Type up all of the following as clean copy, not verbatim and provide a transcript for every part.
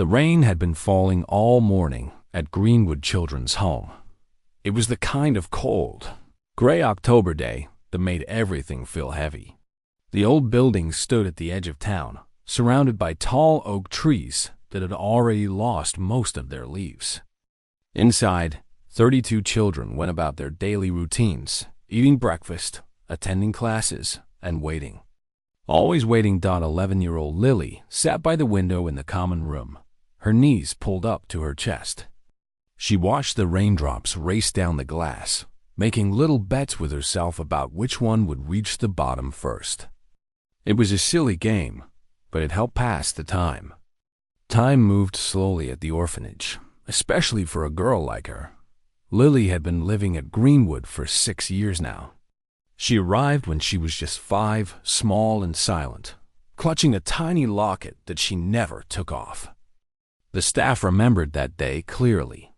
The rain had been falling all morning at Greenwood Children's Home. It was the kind of cold, gray October day that made everything feel heavy. The old building stood at the edge of town, surrounded by tall oak trees that had already lost most of their leaves. Inside, 32 children went about their daily routines, eating breakfast, attending classes, and waiting. Always waiting. 11-year-old Lily sat by the window in the common room, her knees pulled up to her chest. She watched the raindrops race down the glass, making little bets with herself about which one would reach the bottom first. It was a silly game, but it helped pass the time. Time moved slowly at the orphanage, especially for a girl like her. Lily had been living at Greenwood for 6 years now. She arrived when she was just 5, small and silent, clutching a tiny locket that she never took off. The staff remembered that day clearly.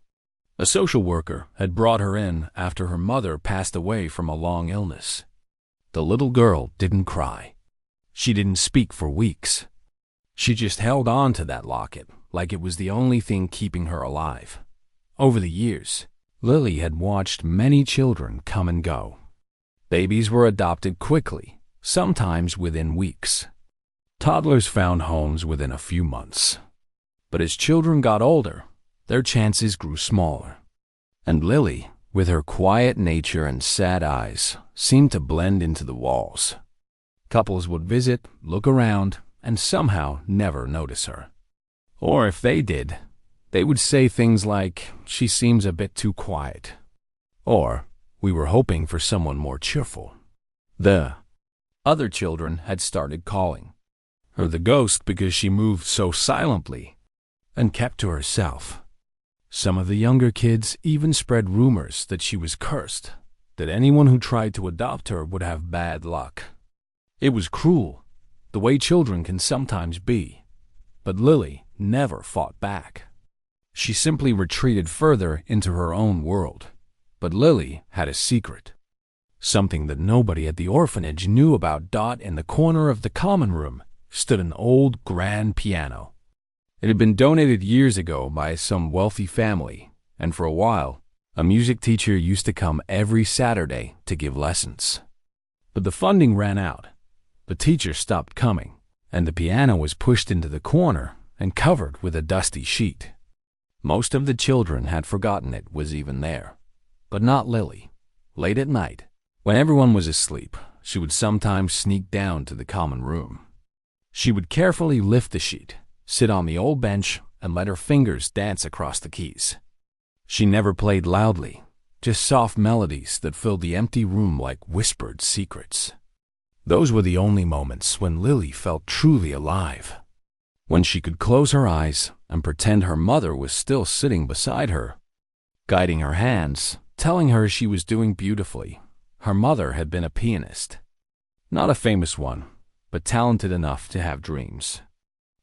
A social worker had brought her in after her mother passed away from a long illness. The little girl didn't cry. She didn't speak for weeks. She just held on to that locket like it was the only thing keeping her alive. Over the years, Lily had watched many children come and go. Babies were adopted quickly, sometimes within weeks. Toddlers found homes within a few months. But as children got older, their chances grew smaller. And Lily, with her quiet nature and sad eyes, seemed to blend into the walls. Couples would visit, look around, and somehow never notice her. Or if they did, they would say things like, "She seems a bit too quiet." Or, "We were hoping for someone more cheerful." The other children had started calling her the ghost because she moved so silently and kept to herself. Some of the younger kids even spread rumors that she was cursed, that anyone who tried to adopt her would have bad luck. It was cruel, the way children can sometimes be, but Lily never fought back. She simply retreated further into her own world. But Lily had a secret, something that nobody at the orphanage knew about. In the corner of the common room stood an old grand piano. It had been donated years ago by some wealthy family, and for a while, a music teacher used to come every Saturday to give lessons. But the funding ran out. The teacher stopped coming, and the piano was pushed into the corner and covered with a dusty sheet. Most of the children had forgotten it was even there. But not Lily. Late at night, when everyone was asleep, she would sometimes sneak down to the common room. She would carefully lift the sheet, sit on the old bench, and let her fingers dance across the keys. She never played loudly, just soft melodies that filled the empty room like whispered secrets. Those were the only moments when Lily felt truly alive. When she could close her eyes and pretend her mother was still sitting beside her, guiding her hands, telling her she was doing beautifully. Her mother had been a pianist. Not a famous one, but talented enough to have dreams.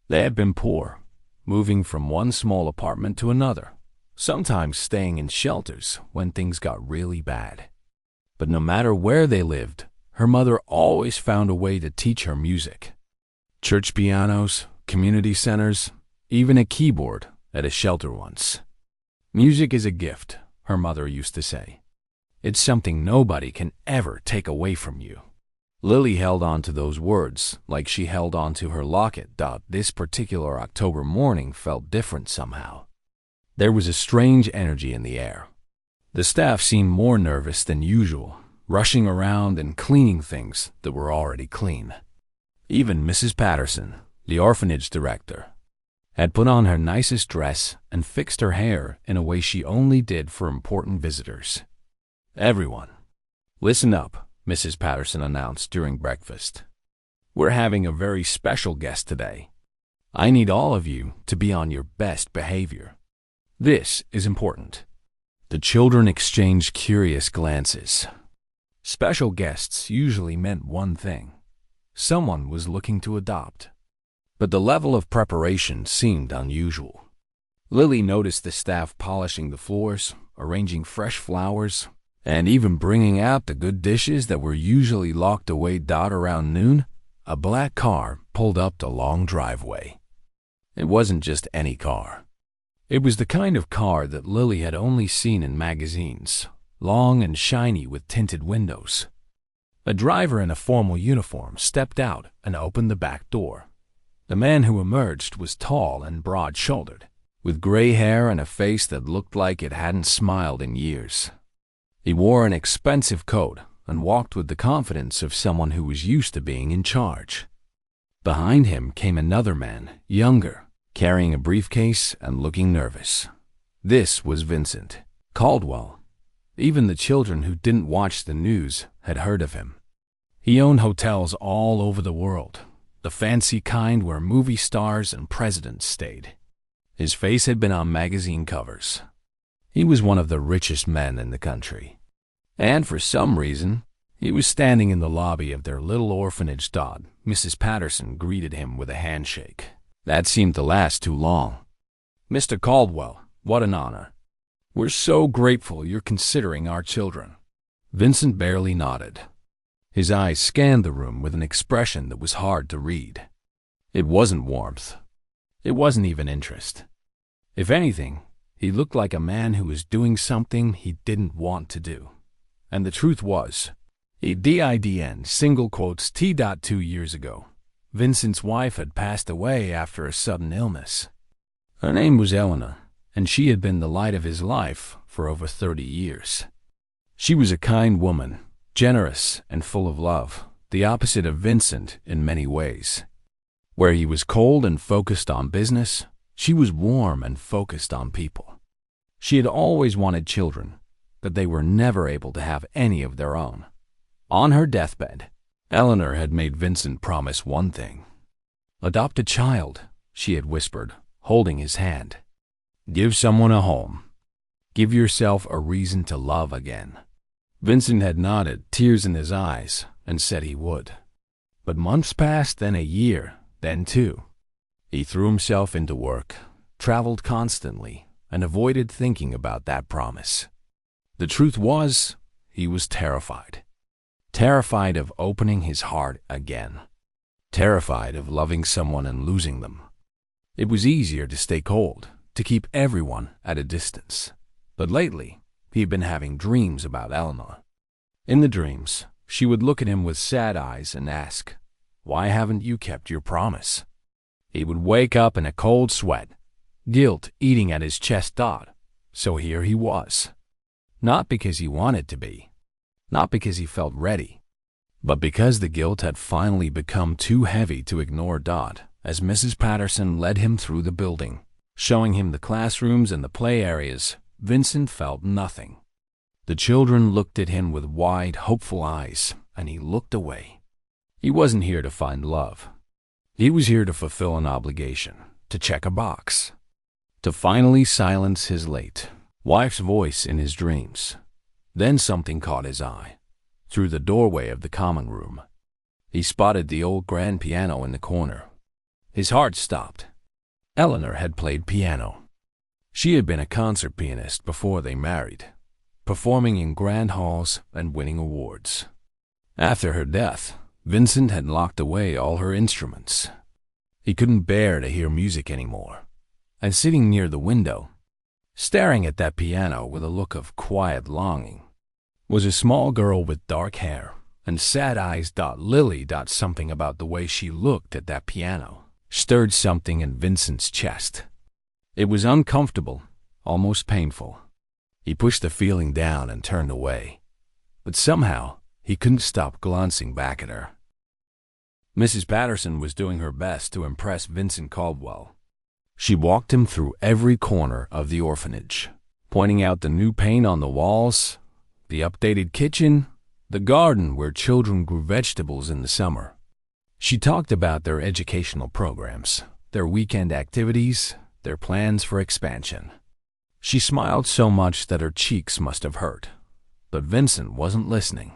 They had been poor, moving from one small apartment to another, sometimes staying in shelters when things got really bad. But no matter where they lived, her mother always found a way to teach her music. Church pianos, community centers, even a keyboard at a shelter once. Music is a gift, her mother used to say. It's something nobody can ever take away from you. Lily held on to those words like she held on to her locket. This particular October morning felt different somehow. There was a strange energy in the air. The staff seemed more nervous than usual, rushing around and cleaning things that were already clean. Even Mrs. Patterson, the orphanage director, had put on her nicest dress and fixed her hair in a way she only did for important visitors. "Everyone, listen up," Mrs. Patterson announced during breakfast. "We're having a very special guest today. I need all of you to be on your best behavior. This is important." The children exchanged curious glances. Special guests usually meant one thing. Someone was looking to adopt. But the level of preparation seemed unusual. Lily noticed the staff polishing the floors, arranging fresh flowers, and even bringing out the good dishes that were usually locked away. Around noon, a black car pulled up the long driveway. It wasn't just any car. It was the kind of car that Lily had only seen in magazines, long and shiny with tinted windows. A driver in a formal uniform stepped out and opened the back door. The man who emerged was tall and broad-shouldered, with gray hair and a face that looked like it hadn't smiled in years. He wore an expensive coat and walked with the confidence of someone who was used to being in charge. Behind him came another man, younger, carrying a briefcase and looking nervous. This was Vincent Caldwell. Even the children who didn't watch the news had heard of him. He owned hotels all over the world, the fancy kind where movie stars and presidents stayed. His face had been on magazine covers. He was one of the richest men in the country. And for some reason, he was standing in the lobby of their little orphanage. Mrs. Patterson greeted him with a handshake. That seemed to last too long. "Mr. Caldwell, what an honor. We're so grateful you're considering our children." Vincent barely nodded. His eyes scanned the room with an expression that was hard to read. It wasn't warmth. It wasn't even interest. If anything, he looked like a man who was doing something he didn't want to do. And the truth was, he didn't single quotes T.2 years ago. Vincent's wife had passed away after a sudden illness. Her name was Eleanor, and she had been the light of his life for over 30 years. She was a kind woman, generous and full of love, the opposite of Vincent in many ways. Where he was cold and focused on business, she was warm and focused on people. She had always wanted children, but they were never able to have any of their own. On her deathbed, Eleanor had made Vincent promise one thing. "Adopt a child," she had whispered, holding his hand. "Give someone a home. Give yourself a reason to love again." Vincent had nodded, tears in his eyes, and said he would. But months passed, then a year, then two. He threw himself into work, traveled constantly, and avoided thinking about that promise. The truth was, he was terrified. Terrified of opening his heart again. Terrified of loving someone and losing them. It was easier to stay cold, to keep everyone at a distance. But lately, he had been having dreams about Eleanor. In the dreams, she would look at him with sad eyes and ask, "Why haven't you kept your promise?" He would wake up in a cold sweat, guilt eating at his chest. So here he was. Not because he wanted to be. Not because he felt ready, but because the guilt had finally become too heavy to ignore. As Mrs. Patterson led him through the building, showing him the classrooms and the play areas, Vincent felt nothing. The children looked at him with wide, hopeful eyes, and he looked away. He wasn't here to find love. He was here to fulfill an obligation, to check a box, to finally silence his late wife's voice in his dreams. Then something caught his eye. Through the doorway of the common room, he spotted the old grand piano in the corner. His heart stopped. Eleanor had played piano. She had been a concert pianist before they married, performing in grand halls and winning awards. After her death, Vincent had locked away all her instruments. He couldn't bear to hear music anymore. And sitting near the window, staring at that piano with a look of quiet longing, was a small girl with dark hair and sad eyes. Lily. Something about the way she looked at that piano stirred something in Vincent's chest. It was uncomfortable, almost painful. He pushed the feeling down and turned away, but somehow he couldn't stop glancing back at her. Mrs. Patterson was doing her best to impress Vincent Caldwell. She walked him through every corner of the orphanage, pointing out the new paint on the walls, the updated kitchen, the garden where children grew vegetables in the summer. She talked about their educational programs, their weekend activities, their plans for expansion. She smiled so much that her cheeks must have hurt. But Vincent wasn't listening.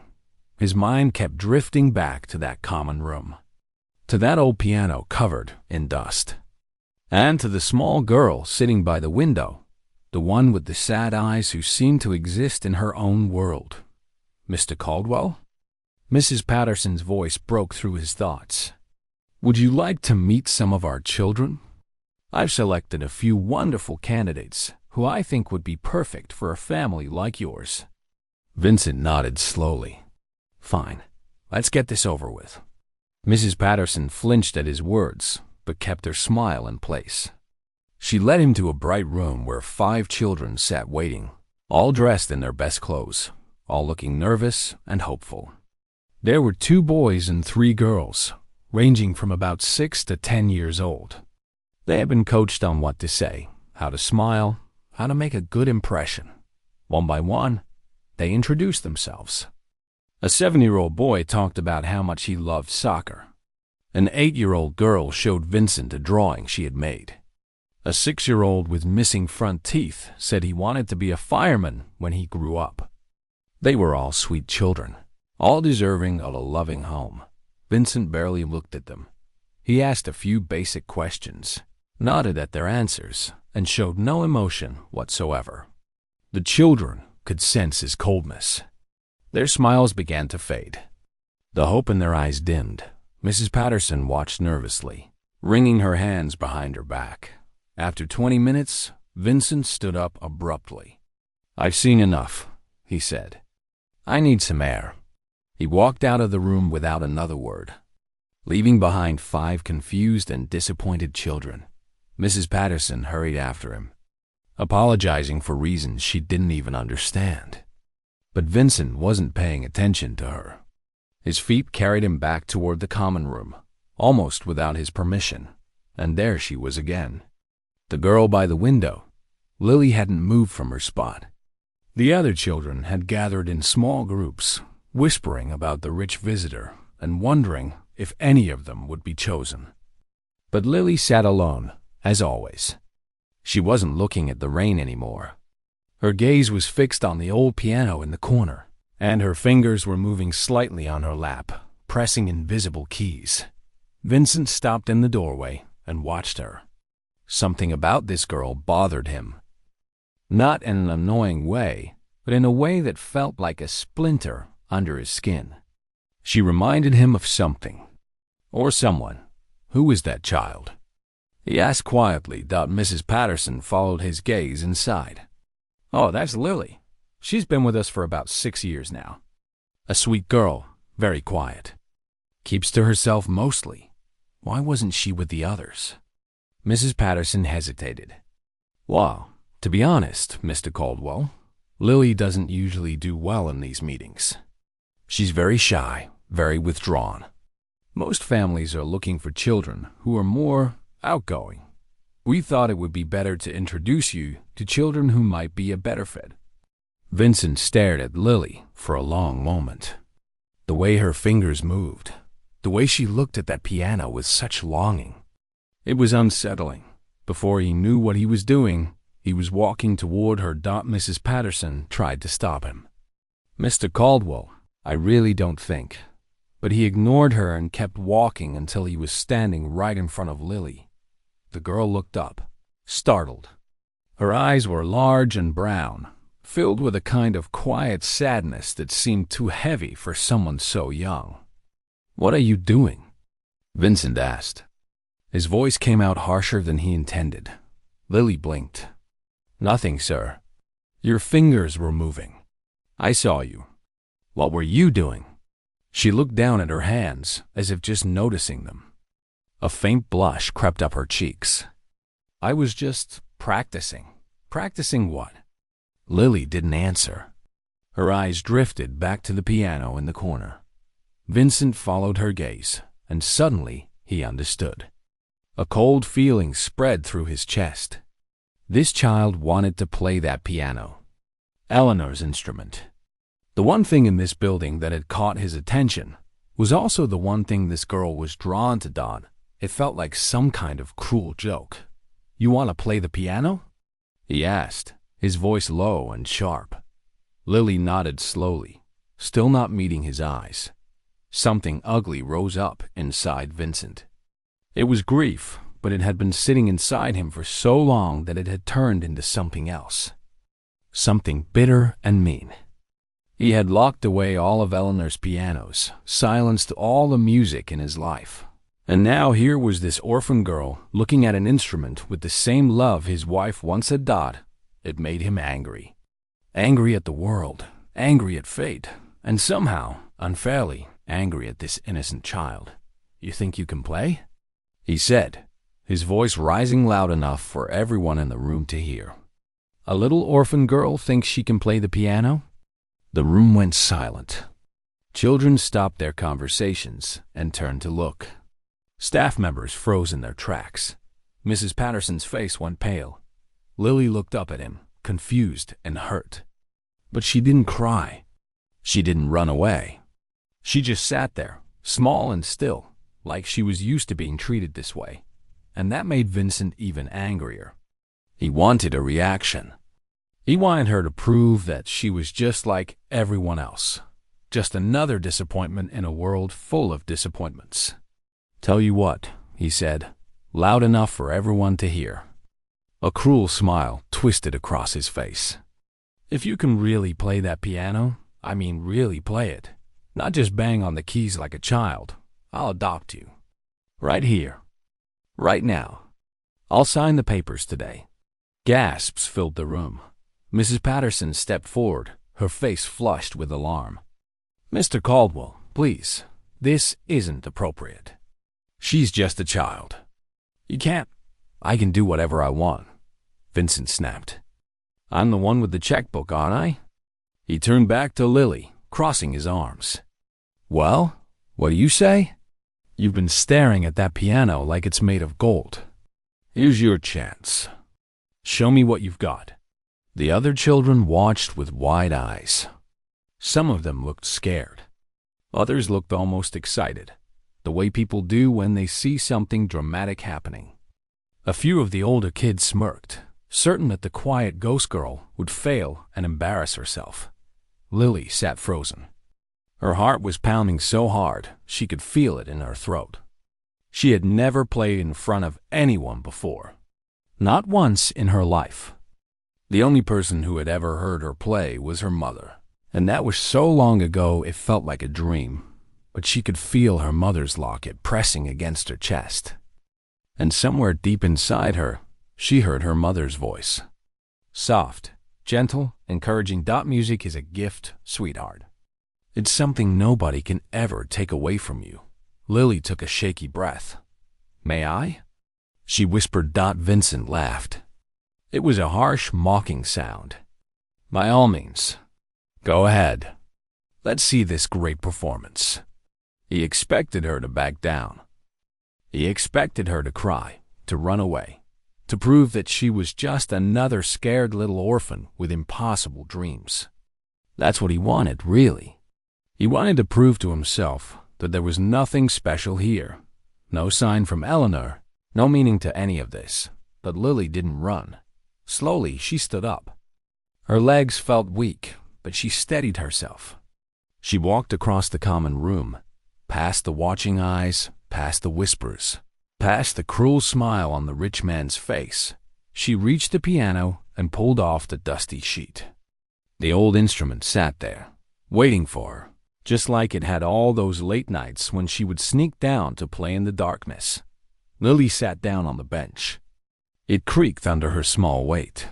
His mind kept drifting back to that common room, to that old piano covered in dust, and to the small girl sitting by the window, the one with the sad eyes who seemed to exist in her own world. "Mr. Caldwell?" Mrs. Patterson's voice broke through his thoughts. "Would you like to meet some of our children? I've selected a few wonderful candidates who I think would be perfect for a family like yours." Vincent nodded slowly. "Fine, let's get this over with." Mrs. Patterson flinched at his words, but kept her smile in place. She led him to a bright room where 5 children sat waiting, all dressed in their best clothes, all looking nervous and hopeful. There were 2 boys and 3 girls, ranging from about 6 to 10 years old. They had been coached on what to say, how to smile, how to make a good impression. One by one, they introduced themselves. A 7-year-old boy talked about how much he loved soccer. An 8-year-old girl showed Vincent a drawing she had made. A 6-year-old with missing front teeth said he wanted to be a fireman when he grew up. They were all sweet children, all deserving of a loving home. Vincent barely looked at them. He asked a few basic questions, nodded at their answers, and showed no emotion whatsoever. The children could sense his coldness. Their smiles began to fade. The hope in their eyes dimmed. Mrs. Patterson watched nervously, wringing her hands behind her back. After 20 minutes, Vincent stood up abruptly. "I've seen enough," he said. "I need some air." He walked out of the room without another word, leaving behind 5 confused and disappointed children. Mrs. Patterson hurried after him, apologizing for reasons she didn't even understand. But Vincent wasn't paying attention to her. His feet carried him back toward the common room, almost without his permission, and there she was again. The girl by the window. Lily hadn't moved from her spot. The other children had gathered in small groups, whispering about the rich visitor and wondering if any of them would be chosen. But Lily sat alone, as always. She wasn't looking at the rain anymore. Her gaze was fixed on the old piano in the corner, and her fingers were moving slightly on her lap, pressing invisible keys. Vincent stopped in the doorway and watched her. Something about this girl bothered him. Not in an annoying way, but in a way that felt like a splinter under his skin. She reminded him of something, or someone. Who was that child? He asked quietly. Mrs. Patterson followed his gaze inside. "Oh, that's Lily. She's been with us for about 6 years now. A sweet girl, very quiet. Keeps to herself mostly. Why wasn't she with the others?" Mrs. Patterson hesitated. "Well, to be honest, Mr. Caldwell, Lily doesn't usually do well in these meetings. She's very shy, very withdrawn. Most families are looking for children who are more outgoing. We thought it would be better to introduce you to children who might be a better fit." Vincent stared at Lily for a long moment. The way her fingers moved, the way she looked at that piano with such longing. It was unsettling. Before he knew what he was doing, he was walking toward her. Mrs. Patterson tried to stop him. "Mr. Caldwell, I really don't think." But he ignored her and kept walking until he was standing right in front of Lily. The girl looked up, startled. Her eyes were large and brown, filled with a kind of quiet sadness that seemed too heavy for someone so young. "What are you doing?" Vincent asked. His voice came out harsher than he intended. Lily blinked. "Nothing, sir. Your fingers were moving. I saw you. What were you doing?" She looked down at her hands, as if just noticing them. A faint blush crept up her cheeks. "I was just practicing." "Practicing what?" Lily didn't answer. Her eyes drifted back to the piano in the corner. Vincent followed her gaze, and suddenly he understood. A cold feeling spread through his chest. This child wanted to play that piano. Eleanor's instrument. The one thing in this building that had caught his attention was also the one thing this girl was drawn to Don. It felt like some kind of cruel joke. "You want to play the piano?" he asked, his voice low and sharp. Lily nodded slowly, still not meeting his eyes. Something ugly rose up inside Vincent. It was grief, but it had been sitting inside him for so long that it had turned into something else. Something bitter and mean. He had locked away all of Eleanor's pianos, silenced all the music in his life. And now here was this orphan girl looking at an instrument with the same love his wife once had died. It made him angry. Angry at the world, angry at fate, and somehow, unfairly, angry at this innocent child. "You think you can play?" he said, his voice rising loud enough for everyone in the room to hear. "A little orphan girl thinks she can play the piano?" The room went silent. Children stopped their conversations and turned to look. Staff members froze in their tracks. Mrs. Patterson's face went pale. Lily looked up at him, confused and hurt. But she didn't cry. She didn't run away. She just sat there, small and still, like she was used to being treated this way. And that made Vincent even angrier. He wanted a reaction. He wanted her to prove that she was just like everyone else. Just another disappointment in a world full of disappointments. "Tell you what," he said, loud enough for everyone to hear. A cruel smile twisted across his face. "If you can really play that piano, I mean really play it, not just bang on the keys like a child, I'll adopt you. Right here. Right now. I'll sign the papers today." Gasps filled the room. Mrs. Patterson stepped forward, her face flushed with alarm. "Mr. Caldwell, please, this isn't appropriate. She's just a child. You can't—" "I can do whatever I want," Vincent snapped. "I'm the one with the checkbook, aren't I?" He turned back to Lily, crossing his arms. "Well, what do you say? You've been staring at that piano like it's made of gold. Here's your chance. Show me what you've got." The other children watched with wide eyes. Some of them looked scared. Others looked almost excited, the way people do when they see something dramatic happening. A few of the older kids smirked, certain that the quiet ghost girl would fail and embarrass herself. Lily sat frozen. Her heart was pounding so hard she could feel it in her throat. She had never played in front of anyone before. Not once in her life. The only person who had ever heard her play was her mother, and that was so long ago it felt like a dream. But she could feel her mother's locket pressing against her chest. And somewhere deep inside her, she heard her mother's voice. "Soft, gentle, encouraging music is a gift, sweetheart. It's something nobody can ever take away from you." Lily took a shaky breath. "May I?" she whispered. Vincent laughed. It was a harsh, mocking sound. "By all means. Go ahead. Let's see this great performance." He expected her to back down. He expected her to cry, to run away, to prove that she was just another scared little orphan with impossible dreams. That's what he wanted, really. He wanted to prove to himself that there was nothing special here. No sign from Eleanor, no meaning to any of this. But Lily didn't run. Slowly, she stood up. Her legs felt weak, but she steadied herself. She walked across the common room, past the watching eyes, past the whispers, past the cruel smile on the rich man's face. She reached the piano and pulled off the dusty sheet. The old instrument sat there, waiting for her, just like it had all those late nights when she would sneak down to play in the darkness. Lily sat down on the bench. It creaked under her small weight.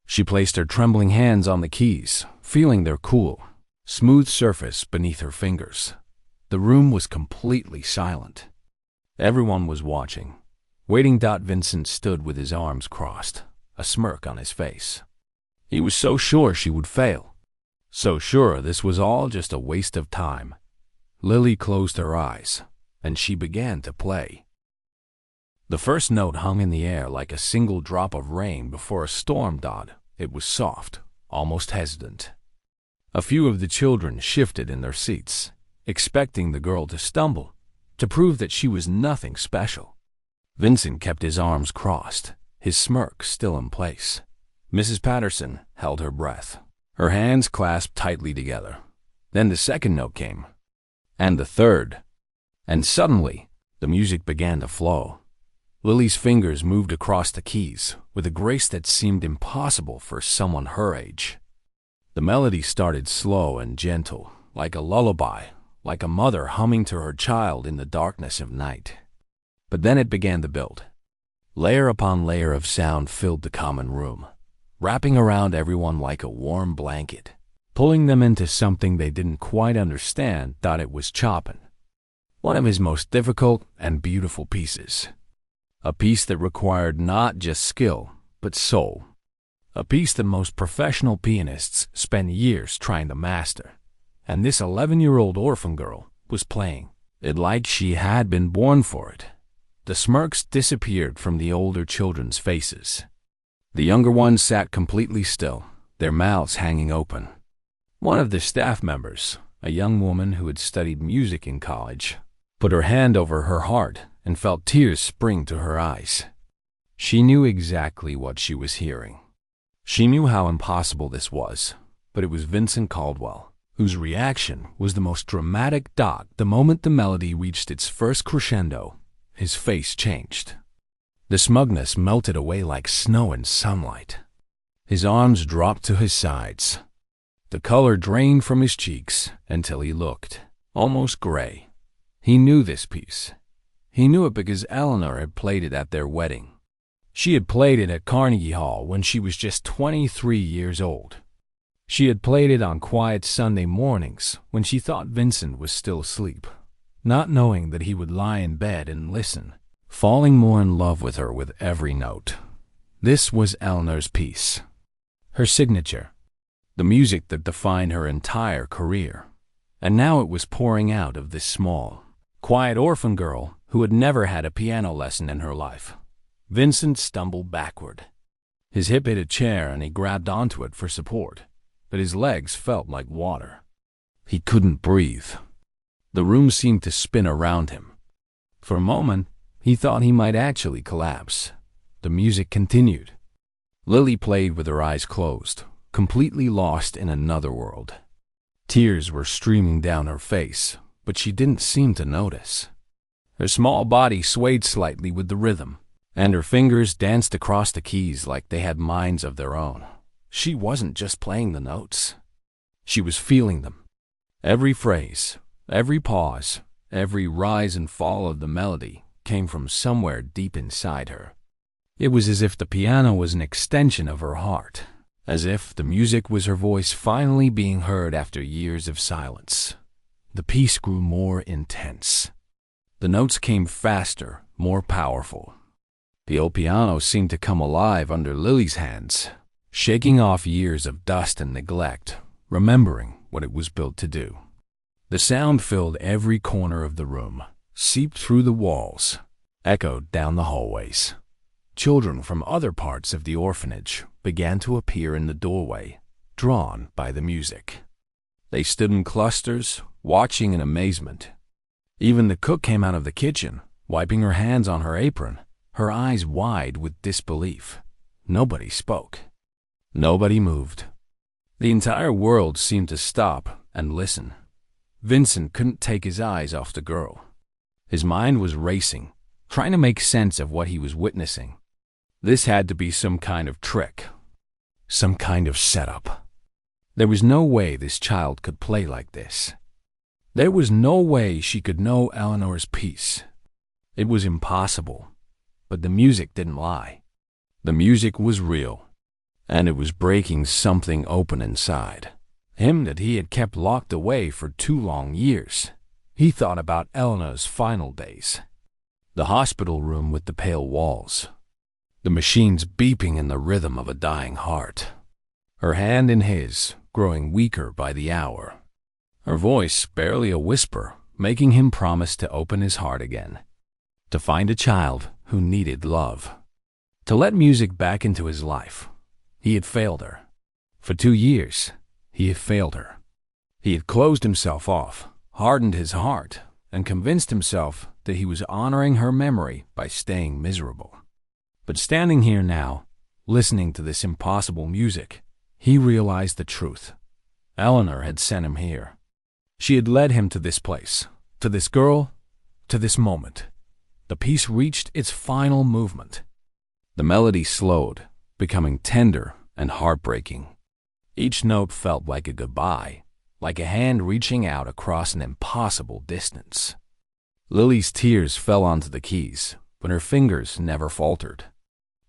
She placed her trembling hands on the keys, feeling their cool, smooth surface beneath her fingers. The room was completely silent. Everyone was watching, waiting. Vincent stood with his arms crossed, a smirk on his face. He was so sure she would fail, so sure this was all just a waste of time. Lily closed her eyes, and she began to play. The first note hung in the air like a single drop of rain before a storm. It was soft, almost hesitant. A few of the children shifted in their seats, expecting the girl to stumble, to prove that she was nothing special. Vincent kept his arms crossed, his smirk still in place. Mrs. Patterson held her breath, her hands clasped tightly together. Then the second note came, and the third, and suddenly the music began to flow. Lily's fingers moved across the keys with a grace that seemed impossible for someone her age. The melody started slow and gentle, like a lullaby, like a mother humming to her child in the darkness of night. But then it began to build. Layer upon layer of sound filled the common room, wrapping around everyone like a warm blanket, pulling them into something they didn't quite understand. Thought it was Chopin, one of his most difficult and beautiful pieces. A piece that required not just skill, but soul. A piece that most professional pianists spend years trying to master. And this 11-year-old orphan girl was playing it like she had been born for it. The smirks disappeared from the older children's faces. The younger ones sat completely still, their mouths hanging open. One of the staff members, a young woman who had studied music in college, put her hand over her heart and felt tears spring to her eyes. She knew exactly what she was hearing. She knew how impossible this was, but it was Vincent Caldwell, whose reaction was the most dramatic. The moment the melody reached its first crescendo, his face changed. The smugness melted away like snow in sunlight. His arms dropped to his sides. The color drained from his cheeks until he looked almost gray. He knew this piece. He knew it because Eleanor had played it at their wedding. She had played it at Carnegie Hall when she was just 23 years old. She had played it on quiet Sunday mornings when she thought Vincent was still asleep, not knowing that he would lie in bed and listen, falling more in love with her with every note. This was Eleanor's piece, her signature, the music that defined her entire career. And now it was pouring out of this small, quiet orphan girl who had never had a piano lesson in her life. Vincent stumbled backward. His hip hit a chair and he grabbed onto it for support, but his legs felt like water. He couldn't breathe. The room seemed to spin around him. For a moment, he thought he might actually collapse. The music continued. Lily played with her eyes closed, completely lost in another world. Tears were streaming down her face, but she didn't seem to notice. Her small body swayed slightly with the rhythm, and her fingers danced across the keys like they had minds of their own. She wasn't just playing the notes. She was feeling them. Every phrase, every pause, every rise and fall of the melody came from somewhere deep inside her. It was as if the piano was an extension of her heart, as if the music was her voice finally being heard after years of silence. The piece grew more intense. The notes came faster, more powerful. The old piano seemed to come alive under Lily's hands, shaking off years of dust and neglect, remembering what it was built to do. The sound filled every corner of the room, seeped through the walls, echoed down the hallways. Children from other parts of the orphanage began to appear in the doorway, drawn by the music. They stood in clusters, watching in amazement. Even the cook came out of the kitchen, wiping her hands on her apron, her eyes wide with disbelief. Nobody spoke. Nobody moved. The entire world seemed to stop and listen. Vincent couldn't take his eyes off the girl. His mind was racing, trying to make sense of what he was witnessing. This had to be some kind of trick, some kind of setup. There was no way this child could play like this. There was no way she could know Eleanor's piece. It was impossible. But the music didn't lie. The music was real, and it was breaking something open inside him that he had kept locked away for 2 long years. He thought about Eleanor's final days. The hospital room with the pale walls. The machines beeping in the rhythm of a dying heart. Her hand in his, growing weaker by the hour. Her voice barely a whisper, making him promise to open his heart again. To find a child who needed love. To let music back into his life. He had failed her. For 2 years, he had failed her. He had closed himself off, hardened his heart, and convinced himself that he was honoring her memory by staying miserable. But standing here now, listening to this impossible music, he realized the truth. Eleanor had sent him here. She had led him to this place, to this girl, to this moment. The piece reached its final movement. The melody slowed, becoming tender and heartbreaking. Each note felt like a goodbye, like a hand reaching out across an impossible distance. Lily's tears fell onto the keys, but her fingers never faltered.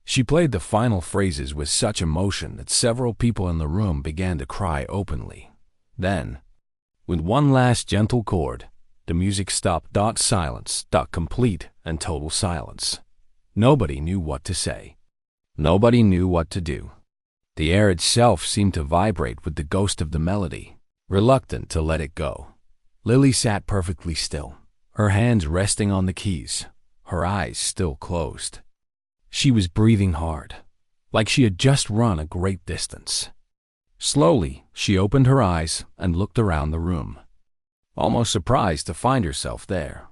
She played the final phrases with such emotion that several people in the room began to cry openly. Then, with one last gentle chord, the music stopped. Silence. Complete and total silence. Nobody knew what to say. Nobody knew what to do. The air itself seemed to vibrate with the ghost of the melody, reluctant to let it go. Lily sat perfectly still, her hands resting on the keys, her eyes still closed. She was breathing hard, like she had just run a great distance. Slowly, she opened her eyes and looked around the room, almost surprised to find herself there.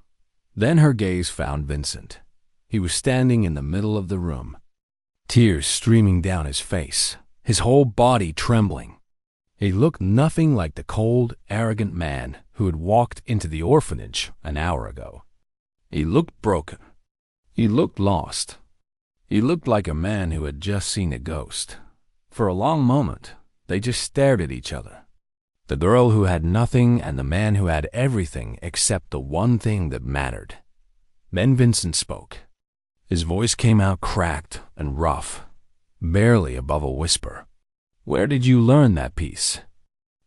Then her gaze found Vincent. He was standing in the middle of the room, tears streaming down his face, his whole body trembling. He looked nothing like the cold, arrogant man who had walked into the orphanage an hour ago. He looked broken. He looked lost. He looked like a man who had just seen a ghost. For a long moment, they just stared at each other. The girl who had nothing and the man who had everything except the one thing that mattered. Then Vincent spoke. His voice came out cracked and rough, barely above a whisper. "Where did you learn that piece?"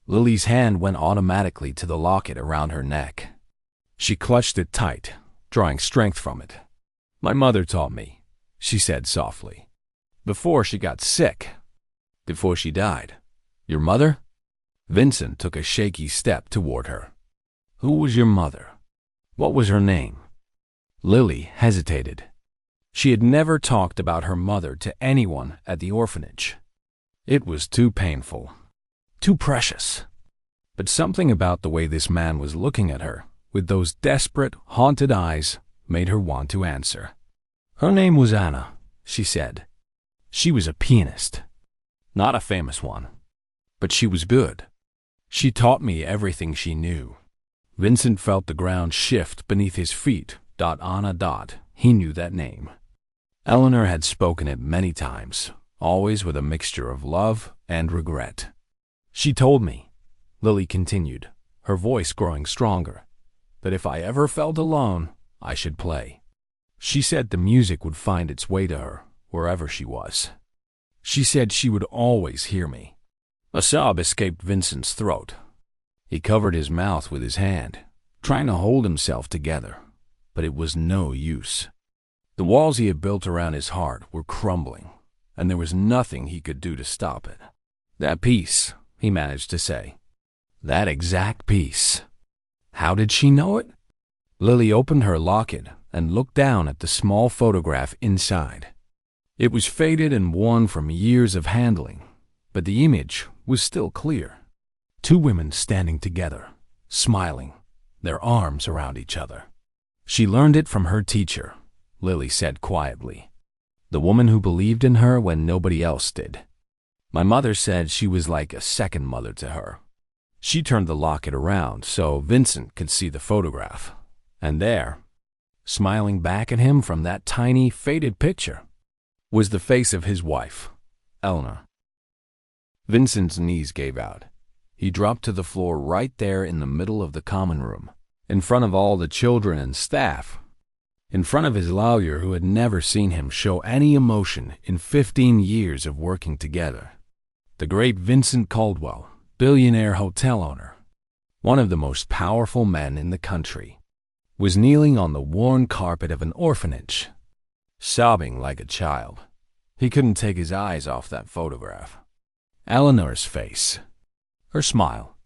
Lily's hand went automatically to the locket around her neck. She clutched it tight, drawing strength from it. "My mother taught me," she said softly. "Before she got sick. Before she died." "Your mother?" Vincent took a shaky step toward her. "Who was your mother? What was her name?" Lily hesitated. She had never talked about her mother to anyone at the orphanage. It was too painful, too precious. But something about the way this man was looking at her, with those desperate, haunted eyes, made her want to answer. "Her name was Anna," she said. "She was a pianist. Not a famous one. But she was good. She taught me everything she knew." Vincent felt the ground shift beneath his feet. Anna. He knew that name. Eleanor had spoken it many times, always with a mixture of love and regret. "She told me," Lily continued, her voice growing stronger, "that if I ever felt alone, I should play. She said the music would find its way to her, wherever she was. She said she would always hear me." A sob escaped Vincent's throat. He covered his mouth with his hand, trying to hold himself together, but it was no use. The walls he had built around his heart were crumbling, and there was nothing he could do to stop it. "That piece," he managed to say. "That exact piece. How did she know it?" Lily opened her locket and looked down at the small photograph inside. It was faded and worn from years of handling, but the image was still clear. Two women standing together, smiling, their arms around each other. "She learned it from her teacher," Lily said quietly. "The woman who believed in her when nobody else did. My mother said she was like a second mother to her." She turned the locket around so Vincent could see the photograph. And there, smiling back at him from that tiny, faded picture, was the face of his wife, Eleanor. Vincent's knees gave out. He dropped to the floor right there in the middle of the common room, in front of all the children and staff, in front of his lawyer who had never seen him show any emotion in 15 years of working together. The great Vincent Caldwell, billionaire hotel owner, one of the most powerful men in the country, was kneeling on the worn carpet of an orphanage, sobbing like a child. He couldn't take his eyes off that photograph. Eleanor's face, her smile,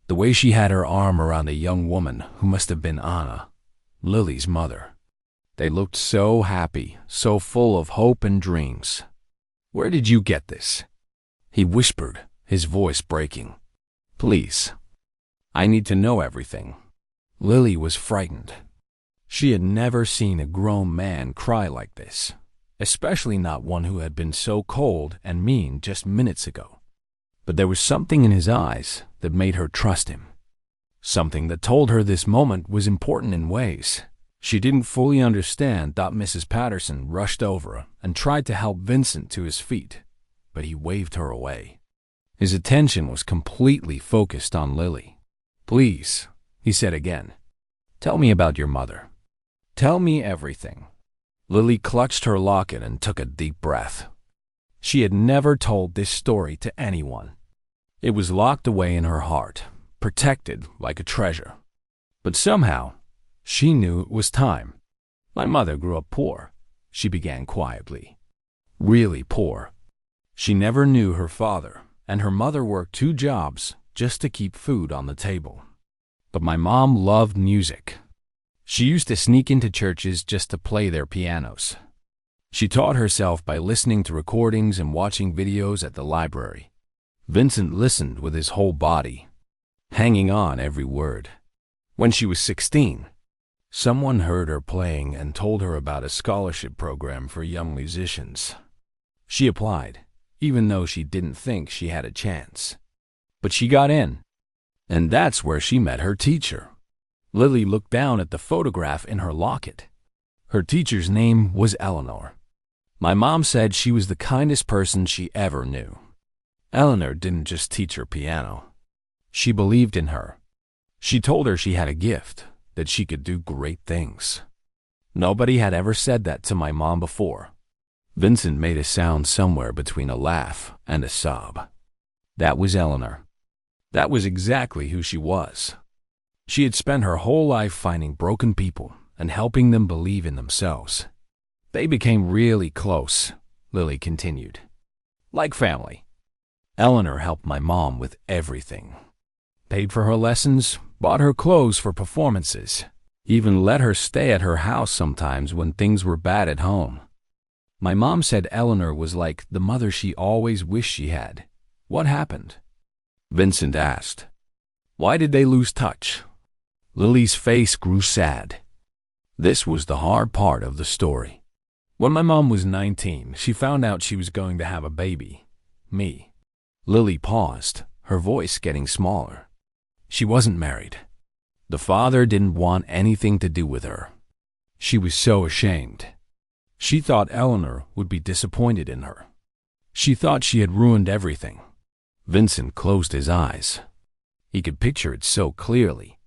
the way she had her arm around a young woman who must have been Anna, Lily's mother. They looked so happy, so full of hope and dreams. "Where did you get this?" he whispered, his voice breaking. "Please, I need to know everything." Lily was frightened. She had never seen a grown man cry like this, especially not one who had been so cold and mean just minutes ago. But there was something in his eyes that made her trust him, something that told her this moment was important in ways she didn't fully understand. Mrs. Patterson rushed over and tried to help Vincent to his feet, but he waved her away. His attention was completely focused on Lily. "Please," he said again, "tell me about your mother." Tell me everything. Lily clutched her locket and took a deep breath. She had never told this story to anyone. It was locked away in her heart, protected like a treasure. But somehow, she knew it was time. My mother grew up poor, she began quietly. Really poor. She never knew her father, and her mother worked 2 jobs just to keep food on the table. But my mom loved music. She used to sneak into churches just to play their pianos. She taught herself by listening to recordings and watching videos at the library. Vincent listened with his whole body, hanging on every word. When she was 16, someone heard her playing and told her about a scholarship program for young musicians. She applied, even though she didn't think she had a chance. But she got in, and that's where she met her teacher. Lily looked down at the photograph in her locket. Her teacher's name was Eleanor. My mom said she was the kindest person she ever knew. Eleanor didn't just teach her piano. She believed in her. She told her she had a gift, that she could do great things. Nobody had ever said that to my mom before. Vincent made a sound somewhere between a laugh and a sob. That was Eleanor. That was exactly who she was. She had spent her whole life finding broken people and helping them believe in themselves. They became really close, Lily continued. Like family. Eleanor helped my mom with everything. Paid for her lessons, bought her clothes for performances, even let her stay at her house sometimes when things were bad at home. My mom said Eleanor was like the mother she always wished she had. What happened? Vincent asked. Why did they lose touch? Lily's face grew sad. This was the hard part of the story. When my mom was 19, she found out she was going to have a baby. Me. Lily paused, her voice getting smaller. She wasn't married. The father didn't want anything to do with her. She was so ashamed. She thought Eleanor would be disappointed in her. She thought she had ruined everything. Vincent closed his eyes. He could picture it so clearly.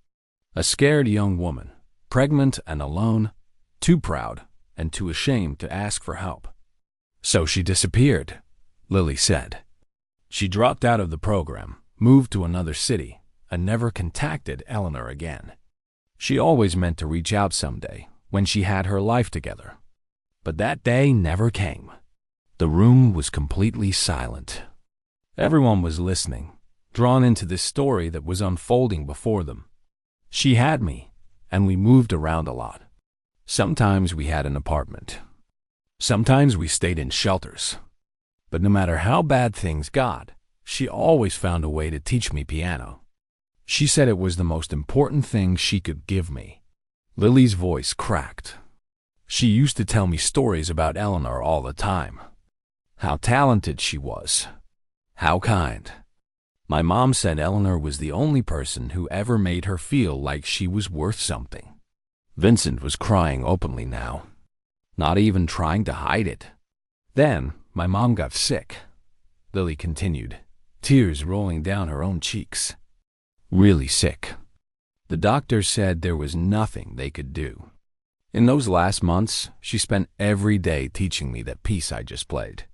A scared young woman, pregnant and alone, too proud and too ashamed to ask for help. So she disappeared, Lily said. She dropped out of the program, moved to another city, and never contacted Eleanor again. She always meant to reach out someday, when she had her life together. But that day never came. The room was completely silent. Everyone was listening, drawn into this story that was unfolding before them. She had me, and we moved around a lot. Sometimes we had an apartment. Sometimes we stayed in shelters. But no matter how bad things got, she always found a way to teach me piano. She said it was the most important thing she could give me. Lily's voice cracked. She used to tell me stories about Eleanor all the time. How talented she was. How kind. My mom said Eleanor was the only person who ever made her feel like she was worth something. Vincent was crying openly now, not even trying to hide it. Then, my mom got sick, Lily continued, tears rolling down her own cheeks. Really sick. The doctor said there was nothing they could do. In those last months, she spent every day teaching me that piece I just played.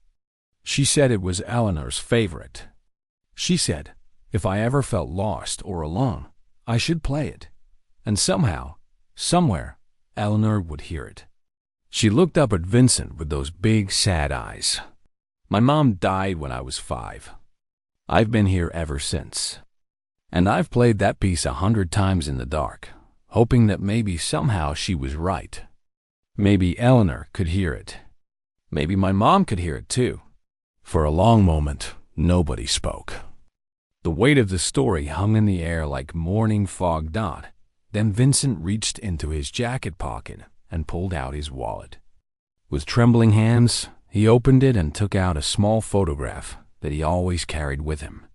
She said it was Eleanor's favorite. She said, if I ever felt lost or alone, I should play it. And somehow, somewhere, Eleanor would hear it. She looked up at Vincent with those big, sad eyes. My mom died when I was 5. I've been here ever since. And I've played that piece 100 times in the dark, hoping that maybe somehow she was right. Maybe Eleanor could hear it. Maybe my mom could hear it too. For a long moment, nobody spoke. The weight of the story hung in the air like morning fog dot. Then Vincent reached into his jacket pocket and pulled out his wallet. With trembling hands, he opened it and took out a small photograph that he always carried with him.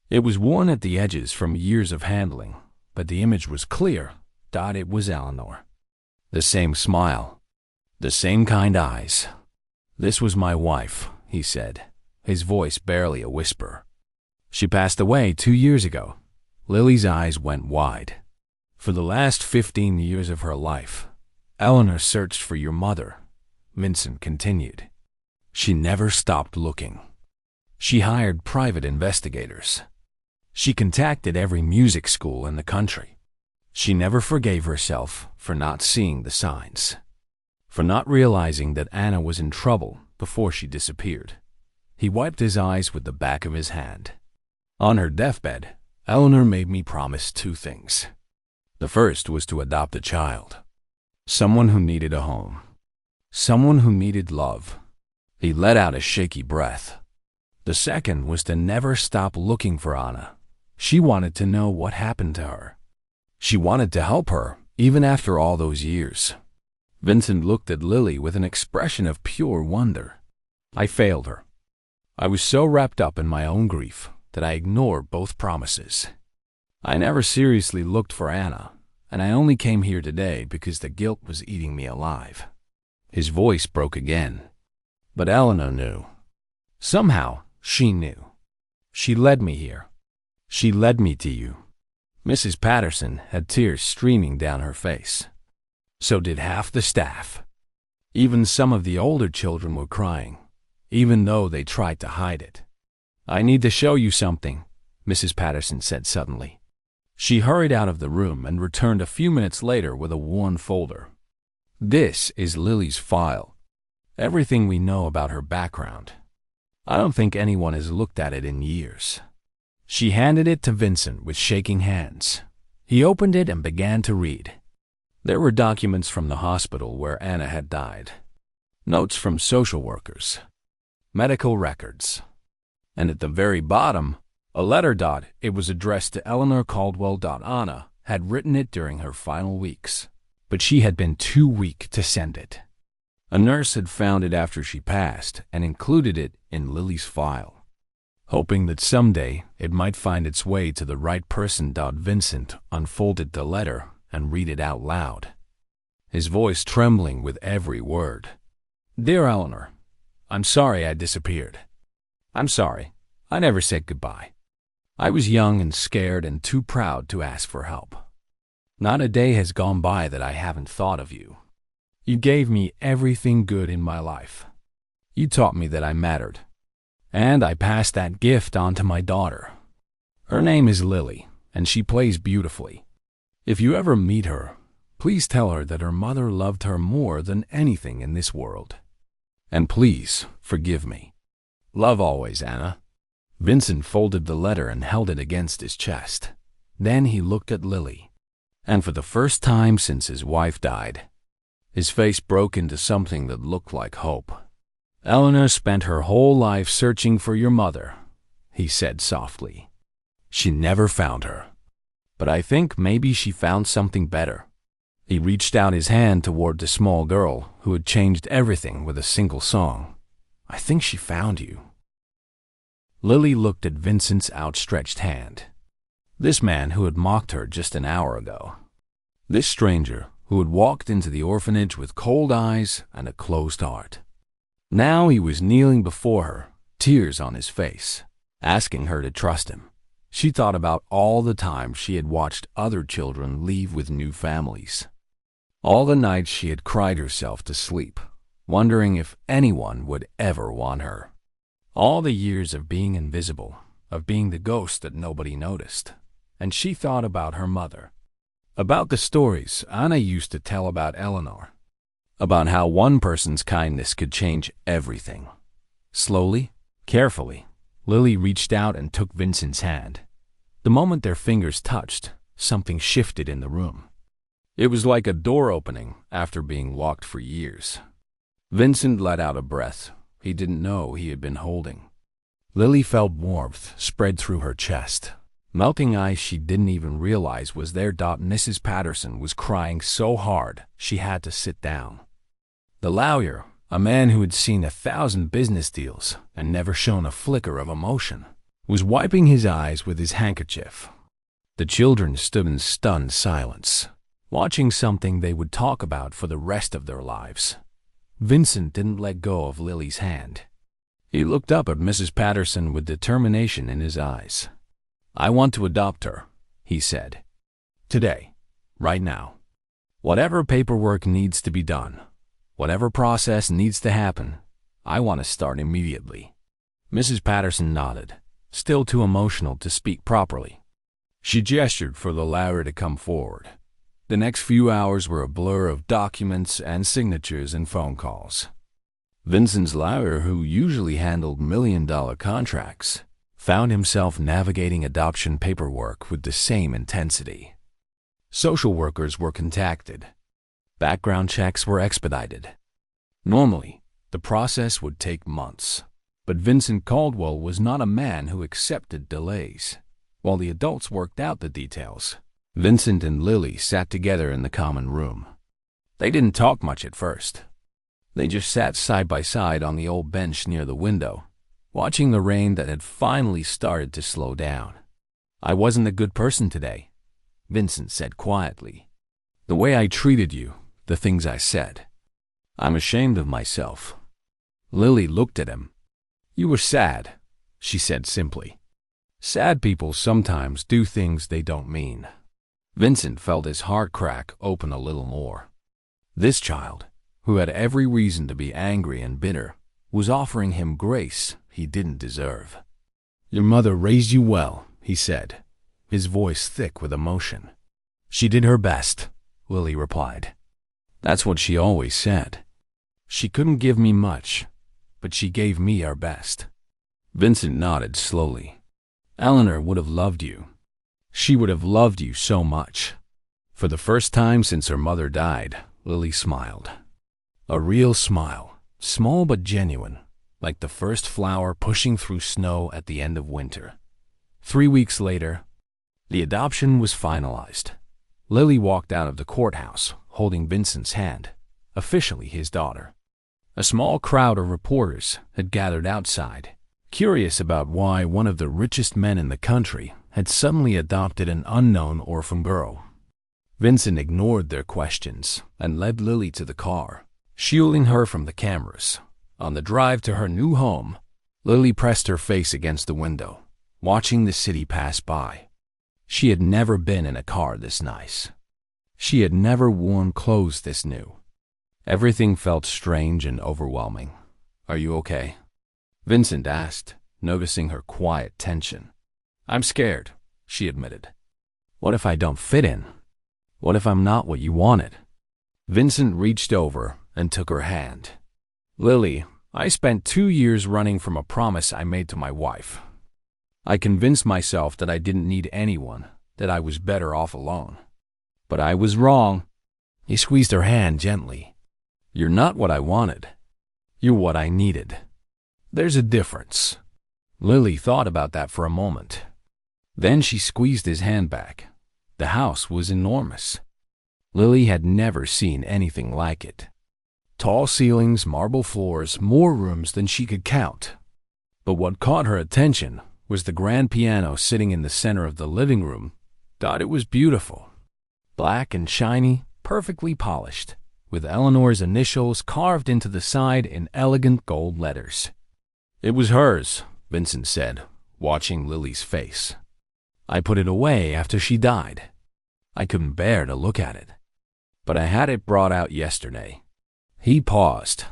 It was worn at the edges from years of handling, but the image was clear. It was Eleanor. The same smile. The same kind eyes. This was my wife, he said, his voice barely a whisper. She passed away 2 years ago. Lily's eyes went wide. For the last 15 years of her life, Eleanor searched for your mother, Vincent continued. She never stopped looking. She hired private investigators. She contacted every music school in the country. She never forgave herself for not seeing the signs, for not realizing that Anna was in trouble before she disappeared. He wiped his eyes with the back of his hand. On her deathbed, Eleanor made me promise 2 things. The first was to adopt a child, someone who needed a home, someone who needed love. He let out a shaky breath. The second was to never stop looking for Anna. She wanted to know what happened to her. She wanted to help her, even after all those years. Vincent looked at Lily with an expression of pure wonder. I failed her. I was so wrapped up in my own grief that I ignored both promises. I never seriously looked for Anna, and I only came here today because the guilt was eating me alive. His voice broke again. But Eleanor knew. Somehow, she knew. She led me here. She led me to you. Mrs. Patterson had tears streaming down her face. So did half the staff. Even some of the older children were crying, even though they tried to hide it. I need to show you something, Mrs. Patterson said suddenly. She hurried out of the room and returned a few minutes later with a worn folder. This is Lily's file. Everything we know about her background. I don't think anyone has looked at it in years. She handed it to Vincent with shaking hands. He opened it and began to read. There were documents from the hospital where Anna had died, notes from social workers, medical records, and at the very bottom, a letter. It was addressed to Eleanor Caldwell. Anna had written it during her final weeks, but she had been too weak to send it. A nurse had found it after she passed and included it in Lily's file, hoping that someday it might find its way to the right person. Vincent unfolded the letter and read it out loud, his voice trembling with every word. Dear Eleanor, I'm sorry I disappeared. I'm sorry. I never said goodbye. I was young and scared and too proud to ask for help. Not a day has gone by that I haven't thought of you. You gave me everything good in my life. You taught me that I mattered. And I passed that gift on to my daughter. Her name is Lily, and she plays beautifully. If you ever meet her, please tell her that her mother loved her more than anything in this world. And please forgive me. Love always, Anna. Vincent folded the letter and held it against his chest. Then he looked at Lily, and for the first time since his wife died, his face broke into something that looked like hope. Eleanor spent her whole life searching for your mother, he said softly. She never found her. But I think maybe she found something better. He reached out his hand toward the small girl who had changed everything with a single song. I think she found you. Lily looked at Vincent's outstretched hand. This man who had mocked her just an hour ago. This stranger who had walked into the orphanage with cold eyes and a closed heart. Now he was kneeling before her, tears on his face, asking her to trust him. She thought about all the times she had watched other children leave with new families. All the nights she had cried herself to sleep, wondering if anyone would ever want her. All the years of being invisible, of being the ghost that nobody noticed. And she thought about her mother. About the stories Anna used to tell about Eleanor. About how one person's kindness could change everything. Slowly, carefully, Lily reached out and took Vincent's hand. The moment their fingers touched, something shifted in the room. It was like a door opening after being locked for years. Vincent let out a breath he didn't know he had been holding. Lily felt warmth spread through her chest. Melting ice she didn't even realize was there. Mrs. Patterson was crying so hard she had to sit down. The lawyer, a man who had seen 1,000 business deals and never shown a flicker of emotion, was wiping his eyes with his handkerchief. The children stood in stunned silence, watching something they would talk about for the rest of their lives. Vincent didn't let go of Lily's hand. He looked up at Mrs. Patterson with determination in his eyes. I want to adopt her, he said. Today, right now. Whatever paperwork needs to be done, whatever process needs to happen, I want to start immediately. Mrs. Patterson nodded, still too emotional to speak properly. She gestured for the lawyer to come forward. The next few hours were a blur of documents and signatures and phone calls. Vincent's lawyer, who usually handled million-dollar contracts, found himself navigating adoption paperwork with the same intensity. Social workers were contacted. Background checks were expedited. Normally, the process would take months, but Vincent Caldwell was not a man who accepted delays. While the adults worked out the details, Vincent and Lily sat together in the common room. They didn't talk much at first. They just sat side by side on the old bench near the window, watching the rain that had finally started to slow down. "I wasn't a good person today," Vincent said quietly. "The way I treated you, the things I said. I'm ashamed of myself." Lily looked at him. "You were sad," she said simply. "Sad people sometimes do things they don't mean." Vincent felt his heart crack open a little more. This child, who had every reason to be angry and bitter, was offering him grace he didn't deserve. "Your mother raised you well," he said, his voice thick with emotion. "She did her best," Lily replied. "That's what she always said. She couldn't give me much, but she gave me her best." Vincent nodded slowly. "Eleanor would have loved you. She would have loved you so much." For the first time since her mother died, Lily smiled. A real smile, small but genuine, like the first flower pushing through snow at the end of winter. 3 weeks later, the adoption was finalized. Lily walked out of the courthouse, holding Vincent's hand, officially his daughter. A small crowd of reporters had gathered outside, curious about why one of the richest men in the country had suddenly adopted an unknown orphan girl. Vincent ignored their questions and led Lily to the car, shielding her from the cameras. On the drive to her new home, Lily pressed her face against the window, watching the city pass by. She had never been in a car this nice. She had never worn clothes this new. Everything felt strange and overwhelming. "Are you okay?" Vincent asked, noticing her quiet tension. "I'm scared," she admitted. "What if I don't fit in? What if I'm not what you wanted?" Vincent reached over and took her hand. "Lily, I spent 2 years running from a promise I made to my wife. I convinced myself that I didn't need anyone, that I was better off alone. But I was wrong." He squeezed her hand gently. "You're not what I wanted. You're what I needed. There's a difference." Lily thought about that for a moment. Then she squeezed his hand back. The house was enormous. Lily had never seen anything like it. Tall ceilings, marble floors, more rooms than she could count. But what caught her attention was the grand piano sitting in the center of the living room. Thought it was beautiful. Black and shiny, perfectly polished, with Eleanor's initials carved into the side in elegant gold letters. "It was hers," Vincent said, watching Lily's face. "I put it away after she died. I couldn't bear to look at it. But I had it brought out yesterday." He paused.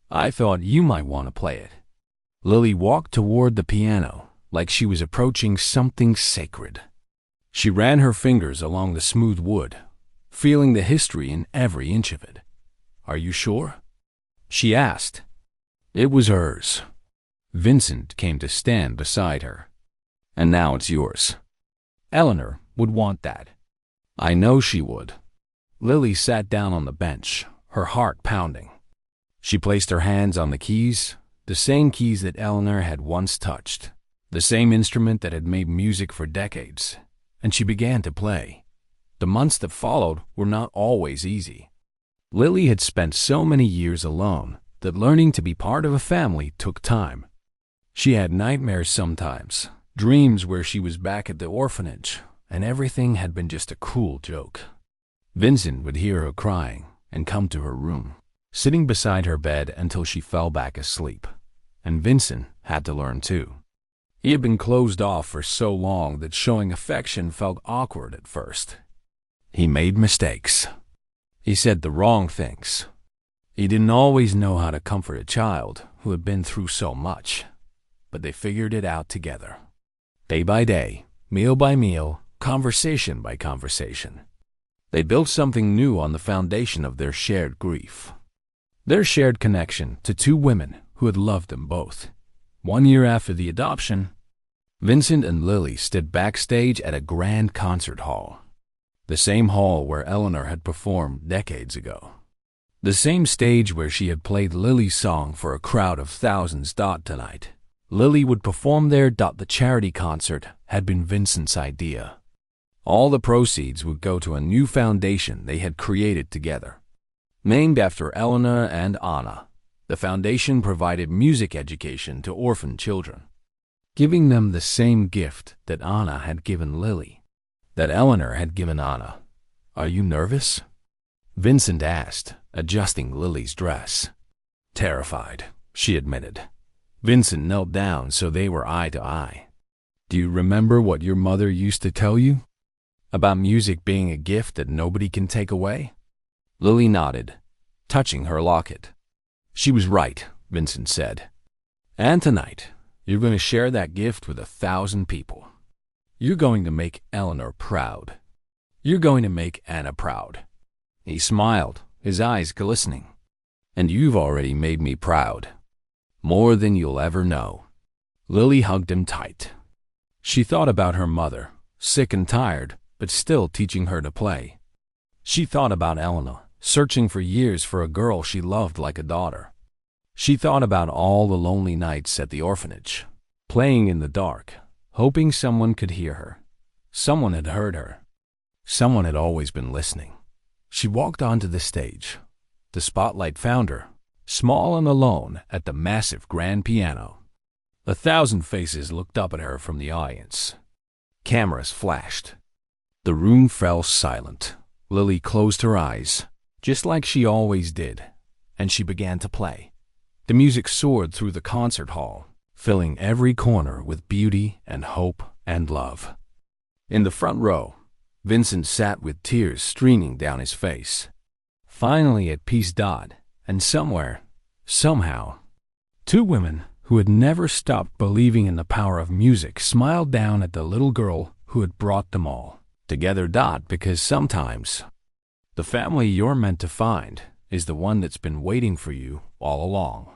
"I thought you might want to play it." Lily walked toward the piano like she was approaching something sacred. She ran her fingers along the smooth wood, feeling the history in every inch of it. "Are you sure?" she asked. "It was hers." Vincent came to stand beside her. "And now it's yours. Eleanor would want that." "I know she would." Lily sat down on the bench, her heart pounding. She placed her hands on the keys, the same keys that Eleanor had once touched, the same instrument that had made music for decades, and she began to play. The months that followed were not always easy. Lily had spent so many years alone that learning to be part of a family took time. She had nightmares sometimes, dreams where she was back at the orphanage, and everything had been just a cruel joke. Vincent would hear her crying and come to her room, sitting beside her bed until she fell back asleep. And Vincent had to learn too. He had been closed off for so long that showing affection felt awkward at first. He made mistakes. He said the wrong things. He didn't always know how to comfort a child who had been through so much, but they figured it out together. Day by day, meal by meal, conversation by conversation. They built something new on the foundation of their shared grief. Their shared connection to two women who had loved them both. 1 year after the adoption, Vincent and Lily stood backstage at a grand concert hall. The same hall where Eleanor had performed decades ago. The same stage where she had played Lily's song for a crowd of thousands. Tonight, Lily would perform there. The charity concert had been Vincent's idea. All the proceeds would go to a new foundation they had created together. Named after Eleanor and Anna, the foundation provided music education to orphan children, giving them the same gift that Anna had given Lily, that Eleanor had given Anna. "Are you nervous?" Vincent asked, adjusting Lily's dress. "Terrified," she admitted. Vincent knelt down so they were eye to eye. "Do you remember what your mother used to tell you? About music being a gift that nobody can take away?" Lily nodded, touching her locket. "She was right," Vincent said. "And tonight, you're going to share that gift with 1,000 people. You're going to make Eleanor proud. You're going to make Anna proud." He smiled, his eyes glistening. "And you've already made me proud. More than you'll ever know." Lily hugged him tight. She thought about her mother, sick and tired, but still teaching her to play. She thought about Eleanor, searching for years for a girl she loved like a daughter. She thought about all the lonely nights at the orphanage, playing in the dark, hoping someone could hear her. Someone had heard her. Someone had always been listening. She walked onto the stage. The spotlight found her, small and alone at the massive grand piano. 1,000 faces looked up at her from the audience. Cameras flashed. The room fell silent. Lily closed her eyes, just like she always did, and she began to play. The music soared through the concert hall, filling every corner with beauty and hope and love. In the front row, Vincent sat with tears streaming down his face. Finally at peace. And somewhere, somehow, two women who had never stopped believing in the power of music smiled down at the little girl who had brought them all together. Because sometimes, the family you're meant to find is the one that's been waiting for you all along.